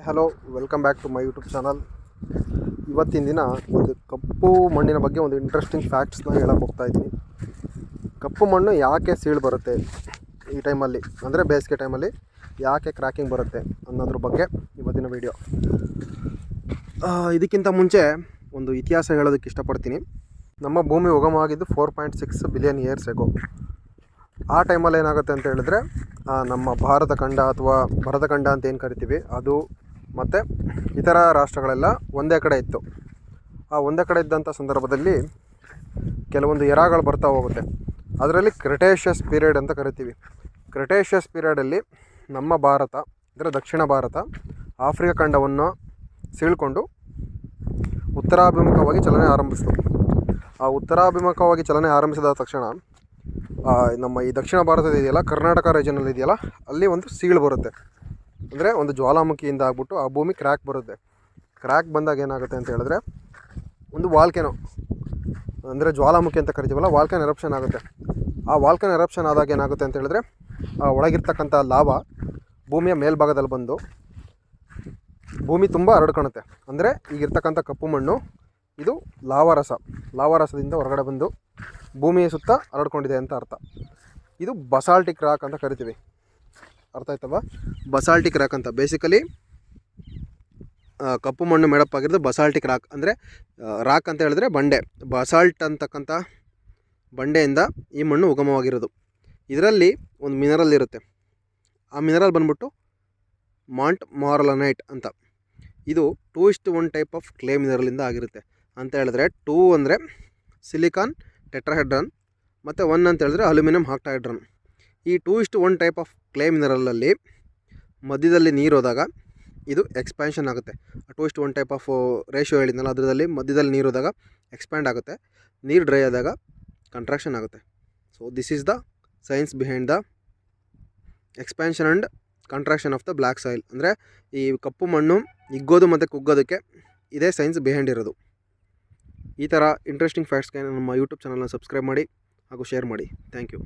Hello, welcome back to my YouTube channel. ಇವತ್ತಿನ ದಿನ ಒಂದು ಕಪ್ಪು ಮಣ್ಣಿನ ಬಗ್ಗೆ ಒಂದು ಇಂಟ್ರೆಸ್ಟಿಂಗ್ ಫ್ಯಾಕ್ಟ್ಸ್ನ ಹೇಳಕ್ಕೆ ಹೋಗ್ತಾ ಇದ್ದೀನಿ. ಕಪ್ಪು ಮಣ್ಣು ಯಾಕೆ ಸೀಳು ಬರುತ್ತೆ ಈ ಟೈಮಲ್ಲಿ, ಅಂದರೆ ಬೇಸಿಗೆ ಟೈಮಲ್ಲಿ ಯಾಕೆ ಕ್ರ್ಯಾಕಿಂಗ್ ಬರುತ್ತೆ ಅನ್ನೋದ್ರ ಬಗ್ಗೆ ಇವತ್ತಿನ ವಿಡಿಯೋ. ಇದಕ್ಕಿಂತ ಮುಂಚೆ ಒಂದು ಇತಿಹಾಸ ಹೇಳೋದಕ್ಕೆ ಇಷ್ಟಪಡ್ತೀನಿ. ನಮ್ಮ ಭೂಮಿ ಉಗಮವಾಗಿದ್ದು 4.6 ಬಿಲಿಯನ್ ಇಯರ್ಸ್ ಎಗೋ. ಆ ಟೈಮಲ್ಲಿ ಏನಾಗುತ್ತೆ ಅಂತ ಹೇಳಿದ್ರೆ, ನಮ್ಮ ಭಾರತ ಖಂಡ ಅಥವಾ ಭರತಖಂಡ ಅಂತ ಏನು ಕರಿತೀವಿ ಅದು ಮತ್ತು ಇತರ ರಾಷ್ಟ್ರಗಳೆಲ್ಲ ಒಂದೇ ಕಡೆ ಇತ್ತು. ಆ ಒಂದೇ ಕಡೆ ಇದ್ದಂಥ ಸಂದರ್ಭದಲ್ಲಿ ಕೆಲವೊಂದು ಎರಾಗಳು ಬರ್ತಾ ಹೋಗುತ್ತೆ. ಅದರಲ್ಲಿ ಕ್ರಿಟೇಷಿಯಸ್ ಪೀರಿಯಡ್ ಅಂತ ಕರಿತೀವಿ. ಕ್ರಿಟೇಷಿಯಸ್ ಪೀರಿಯಡಲ್ಲಿ ನಮ್ಮ ಭಾರತ, ಅಂದರೆ ದಕ್ಷಿಣ ಭಾರತ, ಆಫ್ರಿಕಾ ಖಂಡವನ್ನು ಸೀಳ್ಕೊಂಡು ಉತ್ತರಾಭಿಮುಖವಾಗಿ ಚಲನೆ ಆರಂಭಿಸಿತು. ಆ ಉತ್ತರಾಭಿಮುಖವಾಗಿ ಚಲನೆ ಆರಂಭಿಸಿದ ತಕ್ಷಣ ನಮ್ಮ ಈ ದಕ್ಷಿಣ ಭಾರತದ ಇದೆಯಲ್ಲ, ಕರ್ನಾಟಕ ರೀಜನಲ್ಲಿ ಇದೆಯಲ್ಲ, ಅಲ್ಲಿ ಒಂದು ಸೀಳು ಬರುತ್ತೆ. ಅಂದರೆ ಒಂದು ಜ್ವಾಲಾಮುಖಿಯಿಂದ ಆಗ್ಬಿಟ್ಟು ಆ ಭೂಮಿ ಕ್ರ್ಯಾಕ್ ಬರುತ್ತೆ. ಕ್ರ್ಯಾಕ್ ಬಂದಾಗ ಏನಾಗುತ್ತೆ ಅಂತ ಹೇಳಿದ್ರೆ, ಒಂದು ವಾಲ್ಕೆನೋ, ಅಂದರೆ ಜ್ವಾಲಾಮುಖಿ ಅಂತ ಕರಿತೀವಲ್ಲ, ವಾಲ್ಕೆನ್ ಎರಪ್ಷನ್ ಆಗುತ್ತೆ. ಆ ವಾಲ್ಕೆನ್ ಎರಪ್ಷನ್ ಆದಾಗ ಏನಾಗುತ್ತೆ ಅಂತ ಹೇಳಿದ್ರೆ, ಒಳಗಿರ್ತಕ್ಕಂಥ ಲಾವಾ ಭೂಮಿಯ ಮೇಲ್ಭಾಗದಲ್ಲಿ ಬಂದು ಭೂಮಿ ತುಂಬ ಹರಡ್ಕೊಳುತ್ತೆ. ಅಂದರೆ ಈಗಿರ್ತಕ್ಕಂಥ ಕಪ್ಪು ಮಣ್ಣು ಇದು ಲಾವಾರಸದಿಂದ ಹೊರಗಡೆ ಬಂದು ಭೂಮಿಯ ಸುತ್ತ ಹರಡ್ಕೊಂಡಿದೆ ಅಂತ ಅರ್ಥ. ಇದು ಬಸಾಲ್ಟಿಕ್ ರಾಕ್ ಅಂತ ಕರಿತೀವಿ. ಅರ್ಥ ಆಯ್ತವ? ಬಸಾಲ್ಟಿಕ್ ರಾಕ್ ಅಂತ. ಬೇಸಿಕಲಿ ಕಪ್ಪು ಮಣ್ಣು ಮೇಡಪ್ ಆಗಿರೋದು ಬಸಾಲ್ಟಿಕ್ ರಾಕ್. ಅಂದರೆ ರಾಕ್ ಅಂತ ಹೇಳಿದ್ರೆ ಬಂಡೆ, ಬಸಾಲ್ಟ್ ಅಂತಕ್ಕಂಥ ಬಂಡೆಯಿಂದ ಈ ಮಣ್ಣು ಉಗಮವಾಗಿರೋದು. ಇದರಲ್ಲಿ ಒಂದು ಮಿನರಲ್ ಇರುತ್ತೆ. ಆ ಮಿನರಲ್ ಬಂದ್ಬಿಟ್ಟು ಮಾಂಟ್ ಮಾರಲನೈಟ್ ಅಂತ. ಇದು 2:1 ಟೈಪ್ ಆಫ್ ಕ್ಲೇ ಮಿನರಲಿಂದ ಆಗಿರುತ್ತೆ. ಅಂತ ಹೇಳಿದ್ರೆ 2 ಅಂದರೆ ಸಿಲಿಕಾನ್ ಟೆಟ್ರಾಹೆಡ್ರನ್ ಮತ್ತು 1 ಅಂತ ಹೇಳಿದ್ರೆ ಅಲ್ಯೂಮಿನಿಯಂ ಆಕ್ಟಾಹೆಡ್ರನ್. ಈ 2:1 ಟೈಪ್ ಆಫ್ ಕ್ಲೇ ಮಿನರಲಲ್ಲಿ ಮಧ್ಯದಲ್ಲಿ ನೀರು ಹೋದಾಗ ಇದು ಎಕ್ಸ್ಪ್ಯಾನ್ಷನ್ ಆಗುತ್ತೆ. 2:1 ಟೈಪ್ ಆಫ್ ರೇಷಿಯೋ ಹೇಳಿದ್ನಲ್ಲ, ಅದರಲ್ಲಿ ಮಧ್ಯದಲ್ಲಿ ನೀರು ಹೋದಾಗ ಎಕ್ಸ್ಪ್ಯಾಂಡ್ ಆಗುತ್ತೆ, ನೀರು ಡ್ರೈ ಆದಾಗ ಕಂಟ್ರಾಕ್ಷನ್ ಆಗುತ್ತೆ. So this is the science behind the expansion and contraction of the black soil. ಅಂದರೆ ಈ ಕಪ್ಪು ಮಣ್ಣು ಹಿಗ್ಗೋದು ಮತ್ತು ಕುಗ್ಗೋದಕ್ಕೆ ಇದೇ ಸೈನ್ಸ್ ಬಿಹೈಂಡ್ ಇರೋದು. ಈ ಥರ ಇಂಟ್ರೆಸ್ಟಿಂಗ್ ಫ್ಯಾಕ್ಟ್ಸ್ಗೆ ನಮ್ಮ ಯೂಟ್ಯೂಬ್ ಚಾನಲ್ನ ಸಬ್ಸ್ಕ್ರೈಬ್ ಮಾಡಿ ಹಾಗೂ ಶೇರ್ ಮಾಡಿ. Thank you.